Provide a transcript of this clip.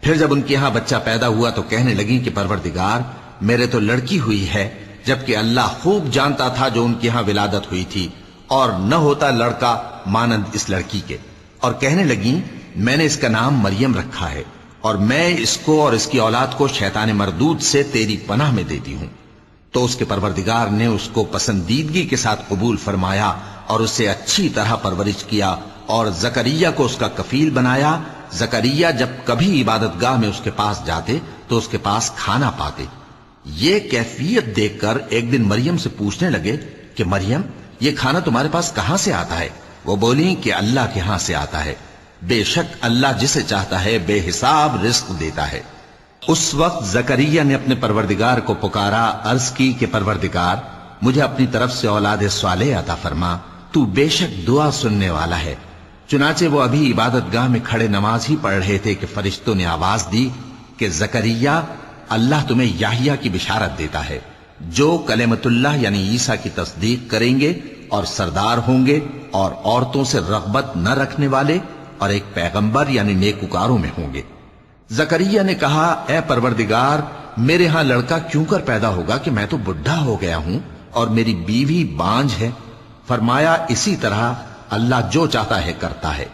پھر جب ان کے ہاں بچہ پیدا ہوا تو کہنے لگی کہ پروردگار میرے تو لڑکی ہوئی ہے، جبکہ اللہ خوب جانتا تھا جو ان کے ہاں ولادت ہوئی تھی، اور نہ ہوتا لڑکا مانند اس لڑکی کے۔ اور کہنے لگی میں نے اس کا نام مریم رکھا ہے، اور میں اس کو اور اس کی اولاد کو شیطان مردود سے تیری پناہ میں دیتی ہوں۔ تو اس کے پروردگار نے اس کو پسندیدگی کے ساتھ قبول فرمایا اور اسے اچھی طرح پرورش کیا، اور زکریا کو اس کا کفیل بنایا۔ زکریا جب کبھی عبادت گاہ میں اس کے پاس جاتے تو اس کے پاس کھانا پاتے۔ یہ کیفیت دیکھ کر ایک دن مریم سے پوچھنے لگے کہ مریم یہ کھانا تمہارے پاس کہاں سے آتا ہے؟ وہ بولی کہ اللہ کے ہاں سے آتا ہے، بے شک اللہ جسے چاہتا ہے بے حساب رزق دیتا ہے۔ اس وقت زکریا نے اپنے پروردگار کو پکارا، عرض کی کہ پروردگار مجھے اپنی طرف سے اولاد صالح عطا فرما، تو بے شک دعا سننے والا ہے۔ چنانچہ وہ ابھی عبادت گاہ میں کھڑے نماز ہی پڑھ رہے تھے کہ فرشتوں نے آواز دی کہ زکریا اللہ تمہیں یحییٰ کی بشارت دیتا ہے، جو کلمۃ اللہ یعنی عیسیٰ کی تصدیق کریں گے اور سردار ہوں گے، اور عورتوں سے رغبت نہ رکھنے والے، اور ایک پیغمبر یعنی نیکوکاروں میں ہوں گے۔ زکریا نے کہا اے پروردگار میرے ہاں لڑکا کیوں کر پیدا ہوگا کہ میں تو بڈھا ہو گیا ہوں اور میری بیوی بانجھ ہے۔ فرمایا اسی طرح اللہ جو چاہتا ہے کرتا ہے۔